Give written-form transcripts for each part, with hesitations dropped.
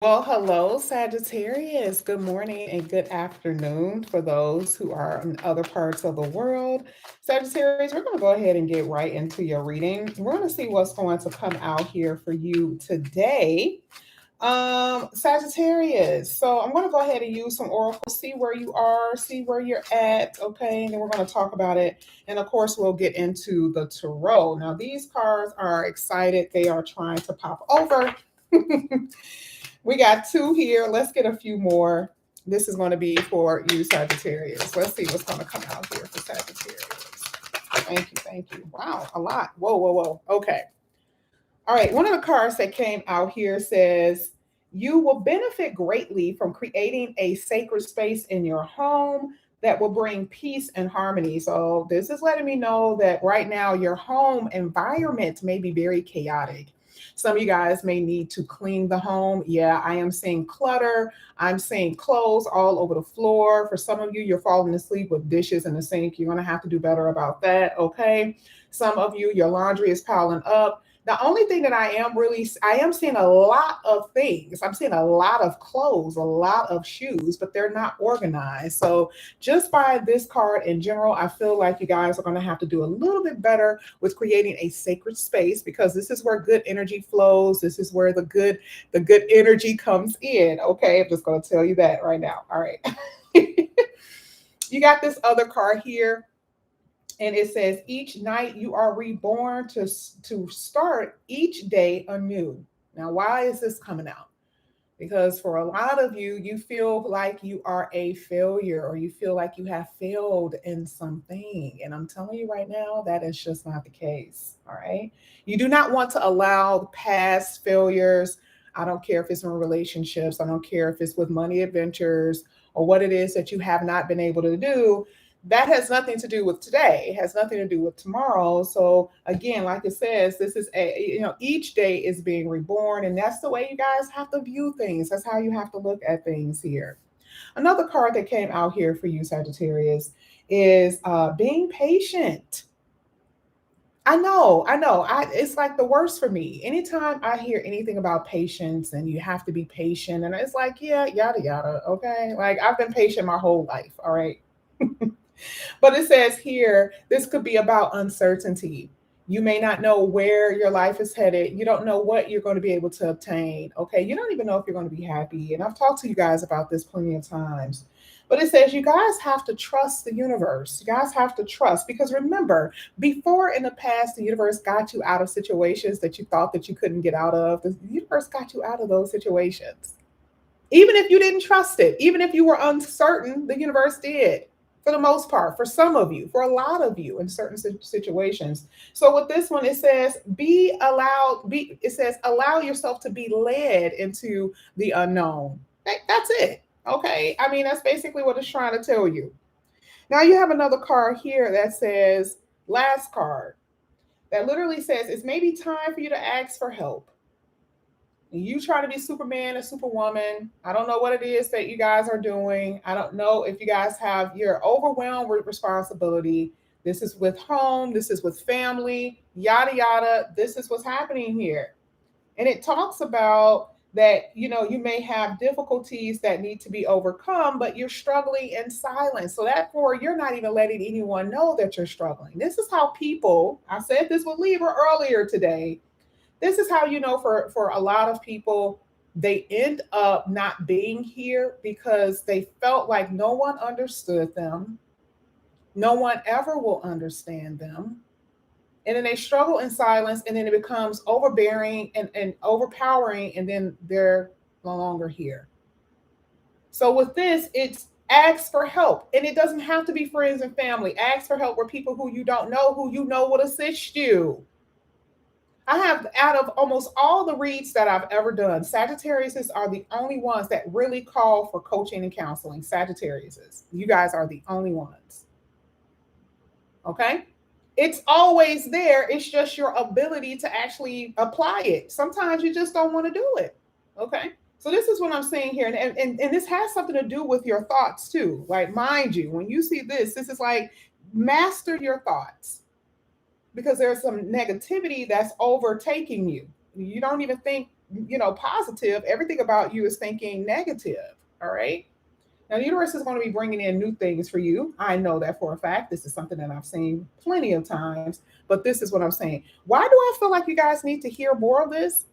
Well, hello, Sagittarius. Good morning and good afternoon for those who are in other parts of the world. Sagittarius, we're going to go ahead and get right into your reading. We're going to see what's going to come out here for you today. Sagittarius. So I'm going to go ahead and use some oracles, see where you are, see where you're at. Okay. And then we're going to talk about it. And of course, we'll get into the tarot. Now, these cards are excited. They are trying to pop over. We got two here. Let's get a few more. This is going to be for you, Sagittarius. Let's see what's going to come out here for Sagittarius. Thank you. Thank you. Wow, a lot. Whoa, whoa, whoa. Okay. All right. One of the cards that came out here says, you will benefit greatly from creating a sacred space in your home that will bring peace and harmony. So, this is letting me know that right now your home environment may be very chaotic. Some of you guys may need to clean the home. Yeah, I am seeing clutter. I'm seeing clothes all over the floor. For some of you, you're falling asleep with dishes in the sink. You're going to have to do better about that. Okay. Some of you, your laundry is piling up. The only thing that I am seeing a lot of things. I'm seeing a lot of clothes, a lot of shoes, but they're not organized. So just by this card in general, I feel like you guys are going to have to do a little bit better with creating a sacred space, because this is where good energy flows. This is where the good energy comes in. Okay, I'm just going to tell you that right now. All right. You got this other card here, and it says, each night you are reborn to start each day anew. Now, why is this coming out? Because for a lot of you, you feel like you are a failure, or you feel like you have failed in something. And I'm telling you right now, that is just not the case. All right. You do not want to allow past failures. I don't care if it's in relationships, I don't care if it's with money adventures, or what it is that you have not been able to do. That has nothing to do with today. It has nothing to do with tomorrow. So again, like it says, this is each day is being reborn, and that's the way you guys have to view things. That's how you have to look at things here. Another card that came out here for you, Sagittarius, is being patient. It's like the worst for me. Anytime I hear anything about patience and you have to be patient, and it's like, yeah, yada yada. Okay, like I've been patient my whole life. All right. But it says here, this could be about uncertainty. You may not know where your life is headed. You don't know what you're going to be able to obtain. Okay. You don't even know if you're going to be happy. And I've talked to you guys about this plenty of times. But it says you guys have to trust the universe. You guys have to trust, because remember, before in the past, the universe got you out of situations that you thought that you couldn't get out of. The universe got you out of those situations. Even if you didn't trust it, even if you were uncertain, the universe did, for the most part, for some of you, for a lot of you in certain situations. So with this one, it says, it says, allow yourself to be led into the unknown. That's it. Okay. I mean, that's basically what it's trying to tell you. Now you have another card here that says, last card, that literally says, it's maybe time for you to ask for help. You try to be Superman and Superwoman. I don't know what it is that you guys are doing. I don't know if you guys you're overwhelmed with responsibility. This is with home, this is with family, yada, yada. This is what's happening here. And it talks about that, you may have difficulties that need to be overcome, but you're struggling in silence. So therefore, you're not even letting anyone know that you're struggling. This is how people, I said this with Libra earlier today, this is how, for a lot of people, they end up not being here because they felt like no one understood them, no one ever will understand them, and then they struggle in silence, and then it becomes overbearing and overpowering, and then they're no longer here. So with this, it's ask for help, and it doesn't have to be friends and family. Ask for help with people who you don't know, who you know will assist you. I have, out of almost all the reads that I've ever done, Sagittariuses are the only ones that really call for coaching and counseling. Sagittariuses, you guys are the only ones. Okay? It's always there. It's just your ability to actually apply it. Sometimes you just don't want to do it. Okay? So this is what I'm saying here. And this has something to do with your thoughts too. Like, mind you, when you see this is like, master your thoughts, because there's some negativity that's overtaking you. You don't even think positive, everything about you is thinking negative. All right. Now, the universe is going to be bringing in new things for you. I know that for a fact. This is something that I've seen plenty of times, but this is what I'm saying. Why do I feel like you guys need to hear more of this?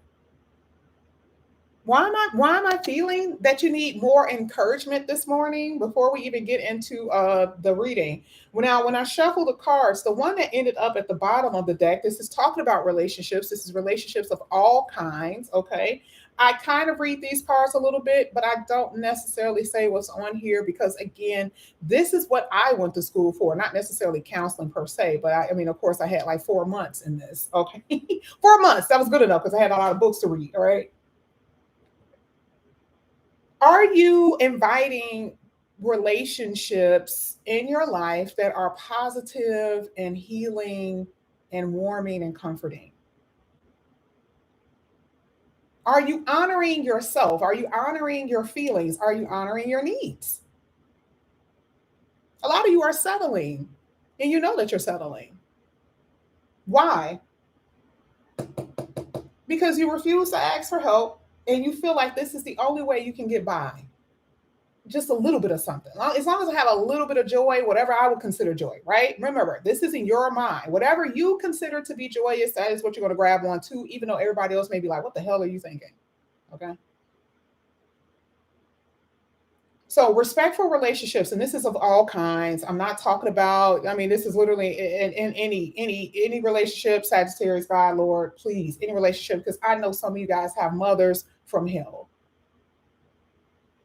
Why am I feeling that you need more encouragement this morning before we even get into the reading? Now, when I shuffle the cards, the one that ended up at the bottom of the deck, this is talking about relationships. This is relationships of all kinds. Okay. I kind of read these cards a little bit, but I don't necessarily say what's on here because, again, this is what I went to school for, not necessarily counseling per se, but I mean, of course, I had like 4 months in this. Okay. 4 months. That was good enough because I had a lot of books to read. All right. Are you inviting relationships in your life that are positive and healing and warming and comforting? Are you honoring yourself? Are you honoring your feelings? Are you honoring your needs? A lot of you are settling, and you know that you're settling. Why? Because you refuse to ask for help and you feel like this is the only way you can get by. Just a little bit of something. As long as I have a little bit of joy, whatever I would consider joy, right? Remember, this is in your mind. Whatever you consider to be joyous, that is what you're going to grab on to, even though everybody else may be like, what the hell are you thinking? Okay. So respectful relationships, and this is of all kinds. I'm not talking about, I mean, this is literally in any relationship, Sagittarius, God, Lord, please, any relationship, because I know some of you guys have mothers from hell.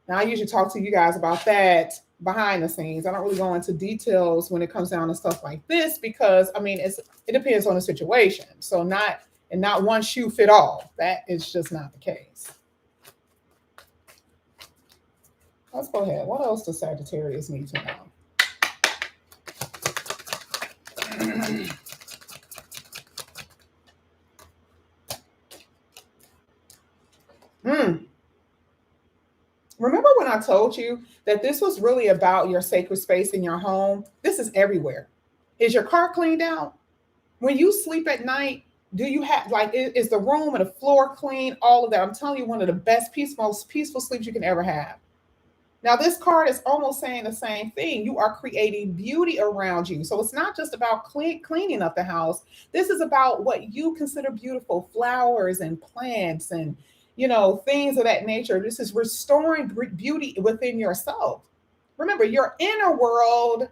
Now, I usually talk to you guys about that behind the scenes. I don't really go into details when it comes down to stuff like this because I mean it depends on the situation. So not one shoe fit all. That is just not the case. Let's go ahead. What else does Sagittarius need to know? Hmm. Remember when I told you that this was really about your sacred space in your home? This is everywhere. Is your car cleaned out? When you sleep at night, do you have like is the room and the floor clean? All of that. I'm telling you, one of the best most peaceful sleeps you can ever have. Now, this card is almost saying the same thing. You are creating beauty around you. So it's not just about cleaning up the house. This is about what you consider beautiful flowers and plants and, things of that nature. This is restoring beauty within yourself. Remember, your inner world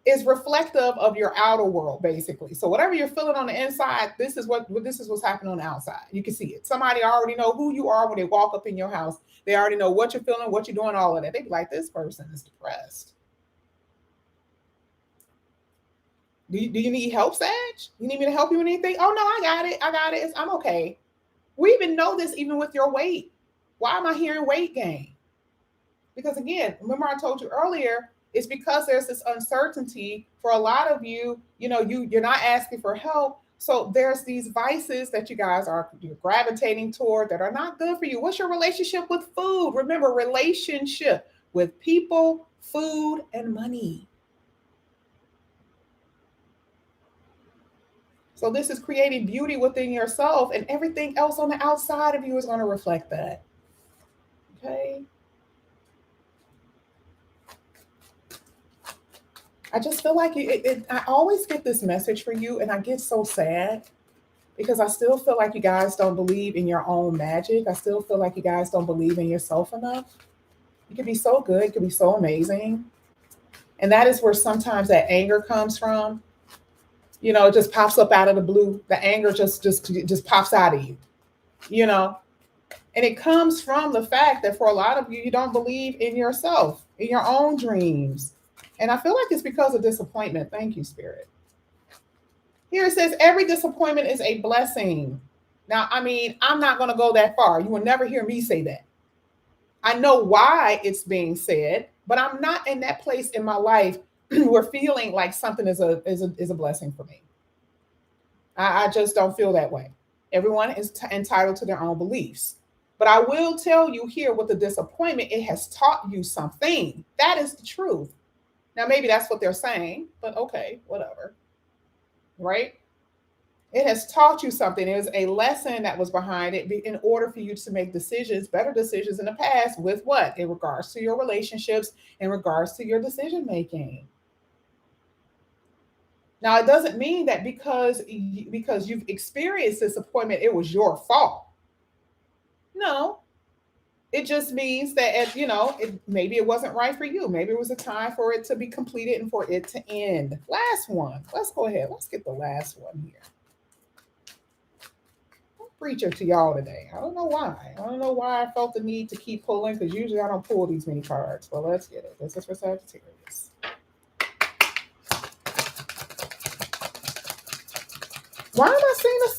is reflective of your outer world, basically. So whatever you're feeling on the inside, this is what's happening on the outside. You can see it. Somebody already know who you are when they walk up in your house. They already know what you're feeling, what you're doing, all of that. They be like, this person is depressed. Do you need help, Sag? You need me to help you with anything? Oh no, I got it. I got it. I'm okay. We even know this even with your weight. Why am I hearing weight gain? Because again, remember I told you earlier, it's because there's this uncertainty for a lot of you. You're not asking for help. So there's these vices that you're gravitating toward that are not good for you. What's your relationship with food? Remember, relationship with people, food, and money. So this is creating beauty within yourself, and everything else on the outside of you is going to reflect that. Okay. I just feel like I always get this message for you, and I get so sad because I still feel like you guys don't believe in your own magic. I still feel like you guys don't believe in yourself enough. You could be so good, you could be so amazing. And that is where sometimes that anger comes from. It just pops up out of the blue. The anger just pops out of you, you know. And it comes from the fact that for a lot of you, you don't believe in yourself, in your own dreams. And I feel like it's because of disappointment. Thank you, Spirit. Here it says, every disappointment is a blessing. Now, I mean, I'm not going to go that far. You will never hear me say that. I know why it's being said, but I'm not in that place in my life where feeling like something is a blessing for me. I just don't feel that way. Everyone is entitled to their own beliefs. But I will tell you here with the disappointment, it has taught you something. That is the truth. Now, maybe that's what they're saying, but okay, whatever. Right? It has taught you something. It was a lesson that was behind it in order for you to make decisions, better decisions in the past with what? In regards to your relationships, in regards to your decision making. Now, it doesn't mean that because you've experienced disappointment, it was your fault. No, it just means that maybe it wasn't right for you. Maybe it was a time for it to be completed and for it to end. Last one. Let's go ahead. Let's get the last one here. I'm preaching to y'all today. I don't know why. I don't know why I felt the need to keep pulling because usually I don't pull these many cards. But let's get it. This is for Sagittarius. Why am I seeing a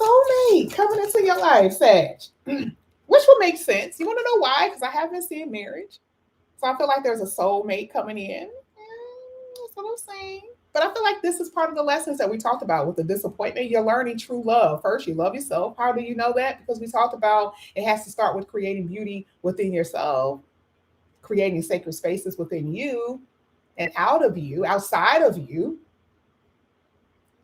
soulmate coming into your life, Sag? Which would make sense. You want to know why? Because I haven't seen marriage. So I feel like there's a soulmate coming in. That's what I'm saying. But I feel like this is part of the lessons that we talked about with the disappointment. You're learning true love. First, you love yourself. How do you know that? Because we talked about it has to start with creating beauty within yourself, creating sacred spaces within you and out of you, outside of you.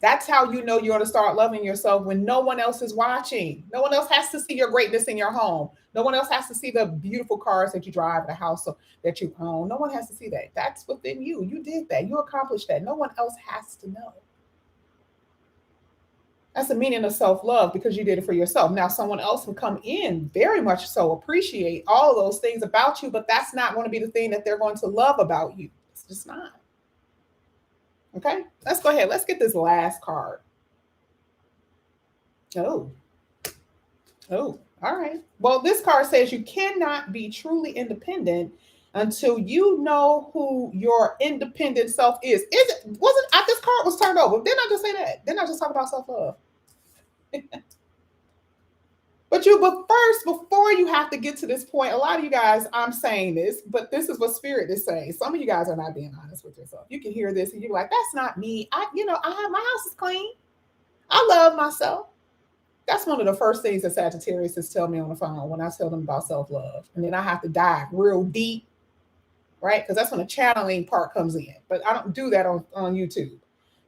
That's how you know you're going to start loving yourself when no one else is watching. No one else has to see your greatness in your home. No one else has to see the beautiful cars that you drive, the house that you own. No one has to see that. That's within you. You did that. You accomplished that. No one else has to know. That's the meaning of self-love because you did it for yourself. Now, someone else will come in, very much so appreciate all of those things about you, but that's not going to be the thing that they're going to love about you. It's just not. Okay, let's go ahead. Let's get this last card. Oh, all right. Well, this card says you cannot be truly independent until you know who your independent self is. Wasn't I this card was turned over? Didn't I just say that? Didn't I just talk about self-love? But first, before you have to get to this point, a lot of you guys, I'm saying this, but this is what Spirit is saying. Some of you guys are not being honest with yourself. You can hear this and you're like, that's not me. I have my house is clean. I love myself. That's one of the first things that Sagittarius is tell me on the phone when I tell them about self-love. And then I have to dive real deep, right? Because that's when the channeling part comes in. But I don't do that on YouTube.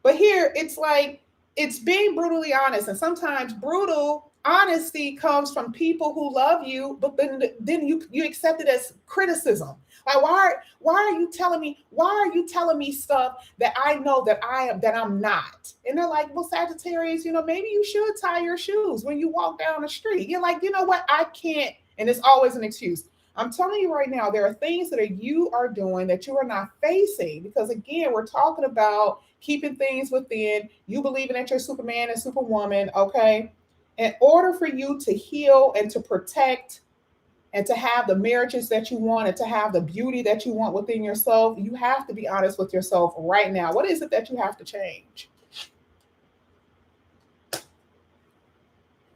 But here it's like it's being brutally honest. And sometimes brutal honesty comes from people who love you, but then you accept it as criticism. Like why are you telling me stuff that I know that I'm not? And they're like, well, Sagittarius, maybe you should tie your shoes when you walk down the street. You're like, you know what? I can't. And it's always an excuse. I'm telling you right now, there are things that you are doing that you are not facing because, again, we're talking about keeping things within, you believing that you're Superman and Superwoman, okay? In order for you to heal and to protect and to have the marriages that you want and to have the beauty that you want within yourself, you have to be honest with yourself right now. What is it that you have to change?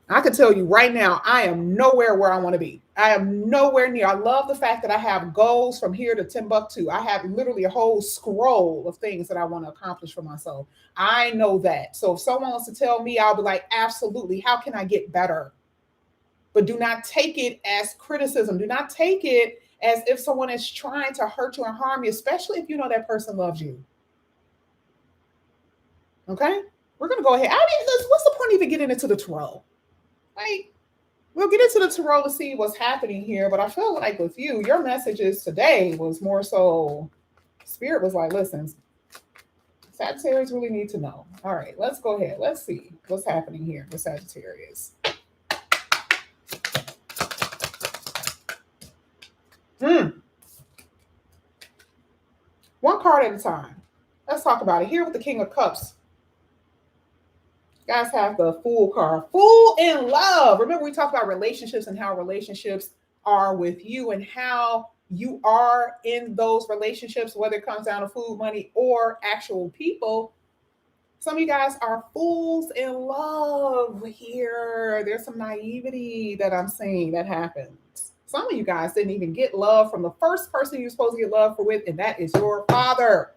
I can tell you right now, I am nowhere where I want to be. I am nowhere near. I love the fact that I have goals from here to Timbuktu. I have literally a whole scroll of things that I want to accomplish for myself. I know that. So if someone wants to tell me, I'll be like, absolutely. How can I get better? But do not take it as criticism. Do not take it as if someone is trying to hurt you and harm you, especially if you know that person loves you. Okay? We're going to go ahead. What's the point of even getting into the tarot? Like, we'll get into the tarot to see what's happening here, but I feel like with you, your messages today was more so, Spirit was like, listen, Sagittarius really need to know. All right, let's go ahead. Let's see what's happening here with Sagittarius. One card at a time. Let's talk about it. Here with the King of Cups. Guys have the Fool card. Fool in love. Remember, we talked about relationships and how relationships are with you and how you are in those relationships, whether it comes down to food, money, or actual people. Some of you guys are fools in love here. There's some naivety that I'm seeing that happens. Some of you guys didn't even get love from the first person you're supposed to get love with, and that is your father.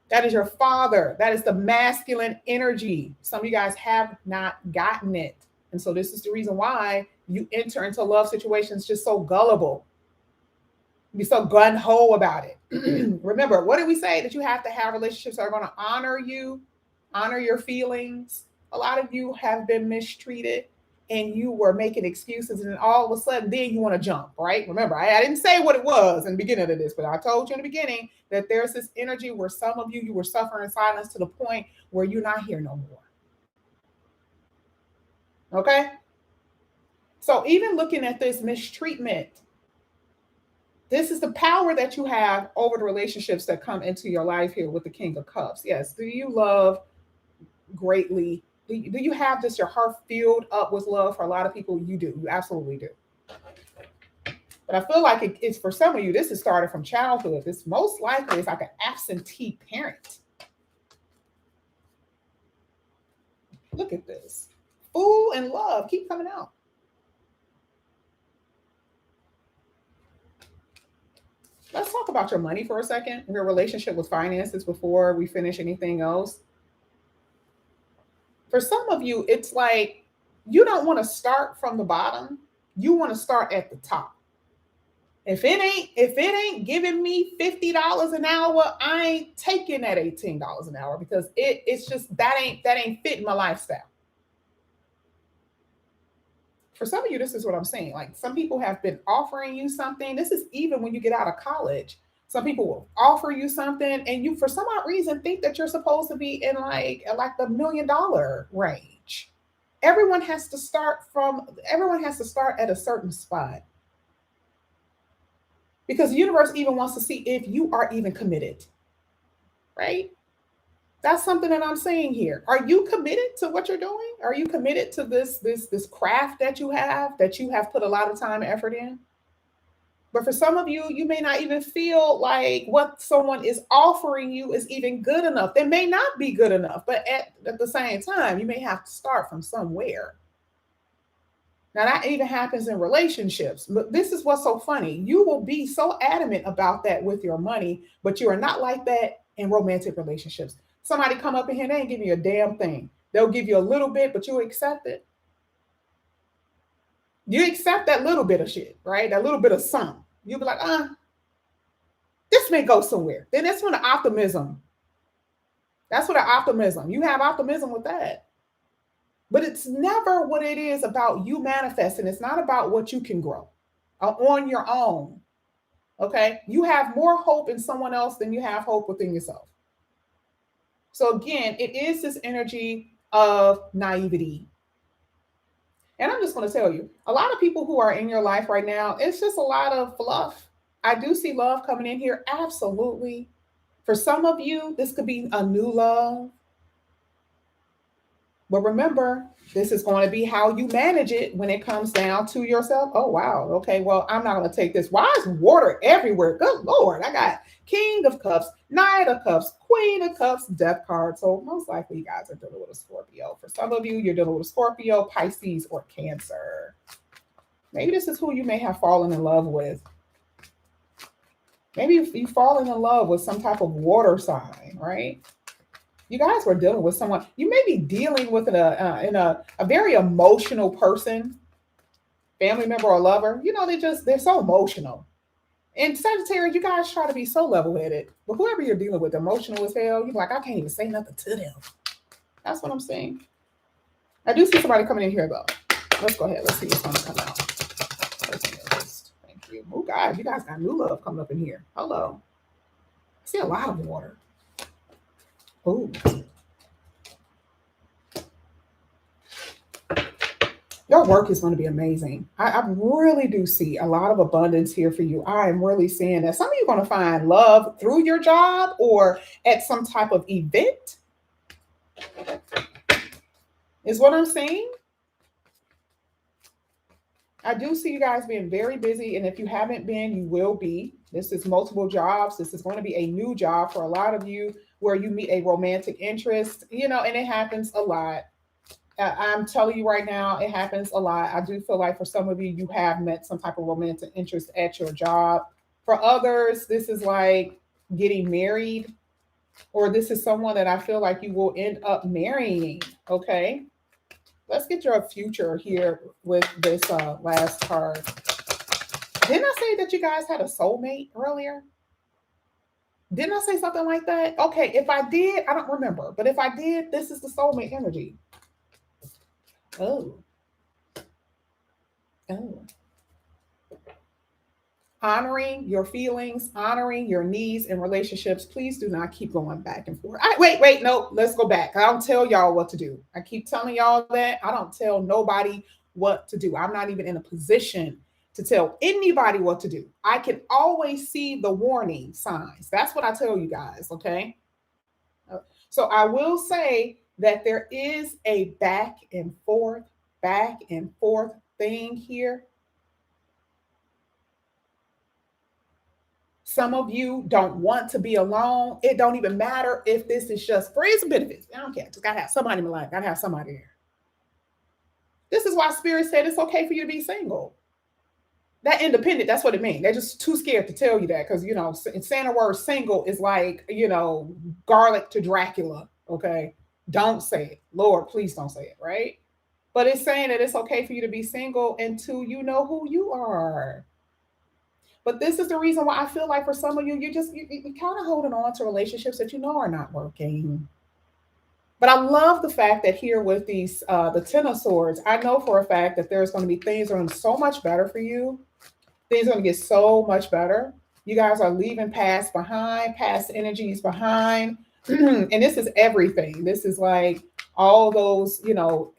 That is your father. That is the masculine energy. Some of you guys have not gotten it. And so this is the reason why you enter into love situations just so gullible. Be so gun-ho about it. Remember, what did we say? That you have to have relationships that are going to honor you, honor your feelings, A lot of you have been mistreated and you were making excuses, and then all of a sudden, then you want to jump, right? Remember, I didn't say what it was in the beginning of this, but I told you in the beginning that there's this energy where some of you were suffering in silence to the point where you're not here no more. Okay? So even looking at this mistreatment, this is the power that you have over the relationships that come into your life here with the King of Cups. Yes. Do you love greatly? Do you have this, your heart filled up with love? For a lot of people, you do. You absolutely do. But I feel like it's for some of you, this has started from childhood. This most likely is like an absentee parent. Look at this. Fool and love keep coming out. Let's talk about your money for a second, your relationship with finances before we finish anything else. For some of you, it's like you don't want to start from the bottom. You want to start at the top. If it ain't giving me $50 an hour, I ain't taking that $18 an hour because it's just that ain't fitting my lifestyle. For some of you, this is what I'm saying. Like some people have been offering you something. This is even when you get out of college. Some people will offer you something, and you, for some odd reason, think that you're supposed to be in like the $1 million range. Everyone has to start at a certain spot. Because the universe even wants to see if you are even committed, right? That's something that I'm saying here. Are you committed to what you're doing? Are you committed to this craft that you have put a lot of time and effort in? But for some of you, you may not even feel like what someone is offering you is even good enough. They may not be good enough, but at the same time, you may have to start from somewhere. Now, that even happens in relationships. But this is what's so funny. You will be so adamant about that with your money, but you are not like that in romantic relationships. Somebody come up in here, they ain't giving you a damn thing. They'll give you a little bit, but you accept it. You accept that little bit of shit, right? That little bit of something. You'll be like, this may go somewhere. Then that's when the optimism. That's what the optimism. You have optimism with that. But it's never what it is about you manifesting. It's not about what you can grow on your own. Okay? You have more hope in someone else than you have hope within yourself. So again, it is this energy of naivety. And I'm just going to tell you, a lot of people who are in your life right now, it's just a lot of fluff. I do see love coming in here. Absolutely. For some of you, this could be a new love. But remember, this is going to be how you manage it when it comes down to yourself. Oh, wow. Okay, well, I'm not going to take this. Why is water everywhere? Good Lord. I got King of Cups, Knight of Cups, Queen of Cups, Death card. So most likely you guys are dealing with a Scorpio. For some of you, you're dealing with a Scorpio, Pisces, or Cancer. Maybe this is who you may have fallen in love with. Maybe you've fallen in love with some type of water sign, right? You guys were dealing with someone. You may be dealing with a very emotional person, family member or lover. You know, they're so emotional. And Sagittarius, you guys try to be so level-headed, but whoever you're dealing with, emotional as hell, you're like, I can't even say nothing to them. That's what I'm saying. I do see somebody coming in here though. Let's go ahead. Let's see what's going to come out. Thank you. Oh God, you guys got new love coming up in here. Hello. I see a lot of water. Oh. Your work is going to be amazing. I really do see a lot of abundance here for you. I am really seeing that some of you are going to find love through your job or at some type of event, is what I'm saying. I do see you guys being very busy. And if you haven't been, you will be. This is multiple jobs. This is going to be a new job for a lot of you where you meet a romantic interest, you know, and it happens a lot. I'm telling you right now, it happens a lot. I do feel like for some of you, you have met some type of romantic interest at your job. For others, this is like getting married, or this is someone that I feel like you will end up marrying. Okay. Let's get your future here with this last card. Didn't I say that you guys had a soulmate earlier? Didn't I say something like that? Okay, if I did, I don't remember. But if I did, this is the soulmate energy. Oh, oh. Honoring your feelings, honoring your needs in relationships. Please do not keep going back and forth. Wait, no, let's go back. I don't tell y'all what to do. I keep telling y'all that. I don't tell nobody what to do. I'm not even in a position to tell anybody what to do. I can always see the warning signs. That's what I tell you guys, okay? So I will say that there is a back and forth thing here. Some of you don't want to be alone. It don't even matter if this is just friends and benefits. I don't care. Just gotta have somebody in my life. Gotta have somebody there. This is why Spirit said it's okay for you to be single. That independent, that's what it means. They're just too scared to tell you that because saying the word single is like garlic to Dracula. Okay, don't say it, Lord. Please don't say it. Right? But it's saying that it's okay for you to be single until you know who you are. But this is the reason why I feel like for some of you, you're kind of holding on to relationships that you know are not working. But I love the fact that here with these the Ten of Swords, I know for a fact that there's going to be things that are going to be so much better for you. Things are going to get so much better. You guys are leaving past energies behind. And this is everything. This is like all those,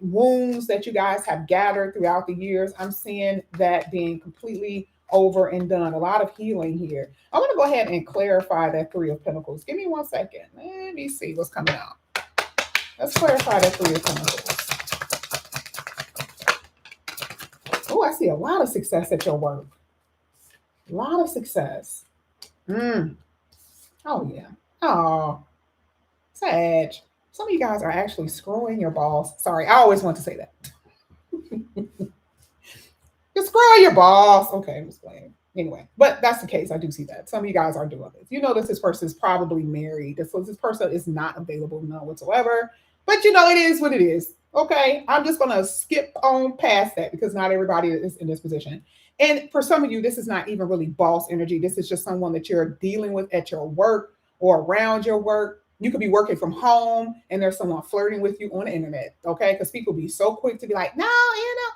wounds that you guys have gathered throughout the years. I'm seeing that being completely over and done. A lot of healing here. I want to go ahead and clarify that Three of Pentacles. Give me 1 second. Let me see what's coming out. Let's clarify that Three of Pentacles. Oh, I see a lot of success at your work. A lot of success. Oh, yeah. Oh, Sag. Some of you guys are actually screwing your boss. Sorry, I always want to say that. You're screwing your boss. Okay, I'm just playing. Anyway, but that's the case. I do see that. Some of you guys are doing this. You know this person is probably married. This person is not available none whatsoever. But it is what it is. Okay, I'm just going to skip on past that because not everybody is in this position. And for some of you, this is not even really boss energy. This is just someone that you're dealing with at your work or around your work. You could be working from home and there's someone flirting with you on the internet. Okay, because people be so quick to be like, no,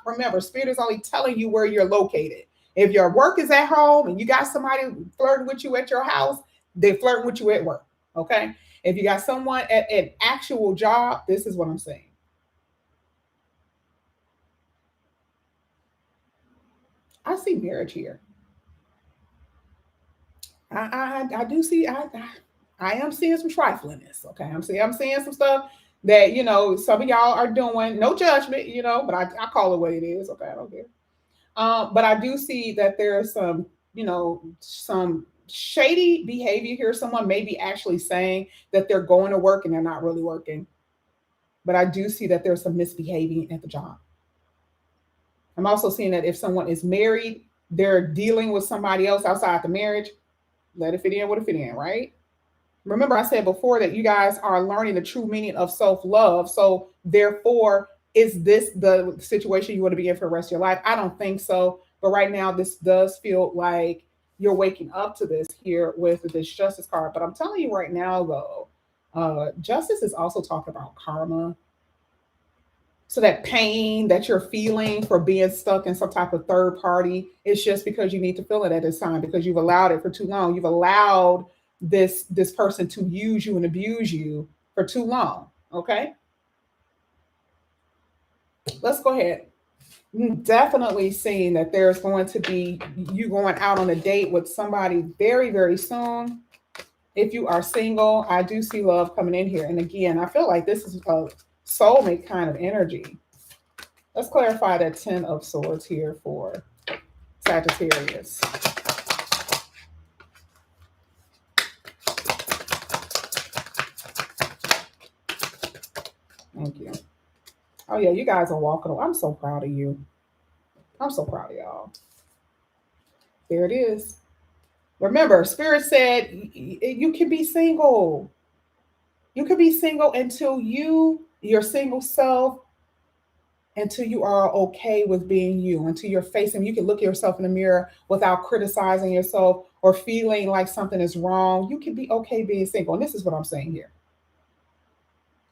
remember, Spirit is only telling you where you're located. If your work is at home and you got somebody flirting with you at your house, they're flirting with you at work. Okay. If you got someone at an actual job, this is what I'm saying. I see marriage here. I do see I am seeing some triflingness. Okay, I'm seeing some stuff that some of y'all are doing. No judgment, but I call it what it is. Okay, I don't care. But I do see that there's some shady behavior here. Someone may be actually saying that they're going to work and they're not really working. But I do see that there's some misbehaving at the job. I'm also seeing that if someone is married, they're dealing with somebody else outside the marriage. Let it fit in, what it fit in, right? Remember, I said before that you guys are learning the true meaning of self-love. So therefore, is this the situation you want to be in for the rest of your life? I don't think so. But right now, this does feel like you're waking up to this here with this justice card. But I'm telling you right now, though, justice is also talking about karma. So that pain that you're feeling for being stuck in some type of third party, it's just because you need to feel it at this time because you've allowed it for too long. You've allowed this person to use you and abuse you for too long. Okay. Let's go ahead. Definitely seeing that there's going to be you going out on a date with somebody very, very soon. If you are single, I do see love coming in here. And again, I feel like this is a soulmate kind of energy. Let's clarify that 10 of Swords here for Sagittarius. Thank you. Oh, yeah, you guys are walking. I'm so proud of you. I'm so proud of y'all. There it is. Remember, Spirit said you can be single. You can be single until your single self, until you are okay with being you, until you're facing, you can look at yourself in the mirror without criticizing yourself or feeling like something is wrong. You can be okay being single. And this is what I'm saying here.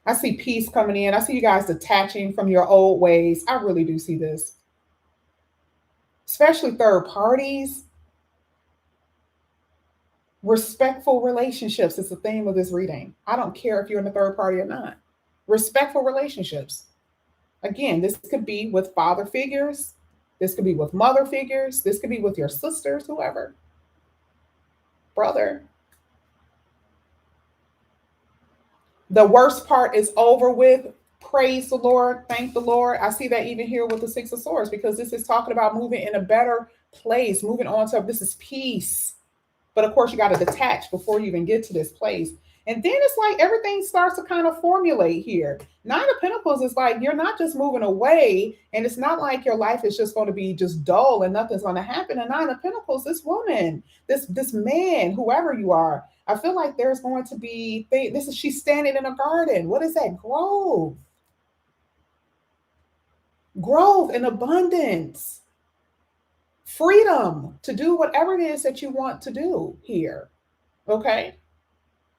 I see peace coming in. I see you guys detaching from your old ways. I really do see this, especially third parties. Respectful relationships is the theme of this reading. I don't care if you're in a third party or not. Respectful relationships. Again, this could be with father figures. This could be with mother figures. This could be with your sisters, whoever, brother. The worst part is over with. Praise the Lord. Thank the Lord. I see that even here with the Six of Swords, because this is talking about moving in a better place, moving on to this is peace. But of course, you got to detach before you even get to this place. And then it's like everything starts to kind of formulate here. Nine of Pentacles is like you're not just moving away, and it's not like your life is just going to be just dull and nothing's going to happen. And Nine of Pentacles, this woman, this man, whoever you are, I feel like there's going to be this is she's standing in a garden. What is that? Growth and abundance, freedom to do whatever it is that you want to do here. Okay.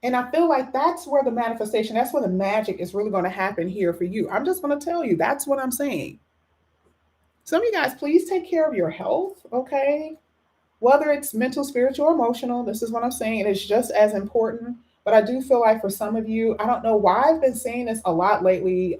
And I feel like that's where the manifestation, that's where the magic is really going to happen here for you. I'm just going to tell you, that's what I'm saying. Some of you guys, please take care of your health. Okay. Whether it's mental, spiritual, emotional, this is what I'm saying. It's just as important. But I do feel like for some of you, I don't know why I've been saying this a lot lately.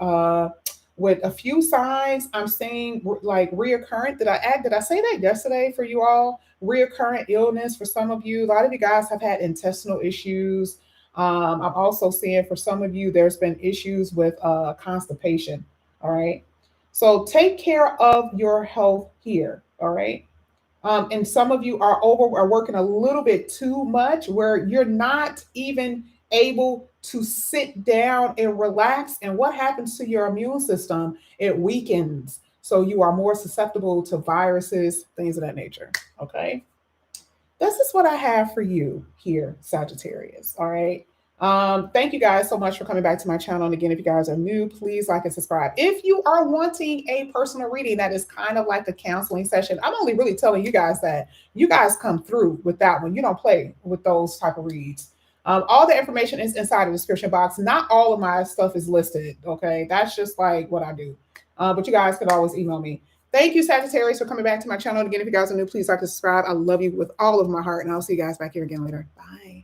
With a few signs, I'm saying like reoccurrent. Did I say that yesterday for you all? Reoccurrent illness for some of you. A lot of you guys have had intestinal issues. I'm also seeing for some of you, there's been issues with constipation. All right. So take care of your health here. All right. And some of you are working a little bit too much where you're not even able to sit down and relax. And what happens to your immune system? It weakens. So you are more susceptible to viruses, things of that nature. Okay. This is what I have for you here, Sagittarius. All right. Thank you guys so much for coming back to my channel. And again, if you guys are new, please like and subscribe. If you are wanting a personal reading that is kind of like a counseling session, I'm only really telling you guys that you guys come through with that one. You don't play with those type of reads. All the information is inside the description box. Not all of my stuff is listed. Okay. That's just like what I do. But you guys could always email me. Thank you, Sagittarius, for coming back to my channel. And again, if you guys are new, please like and subscribe. I love you with all of my heart. And I'll see you guys back here again later. Bye.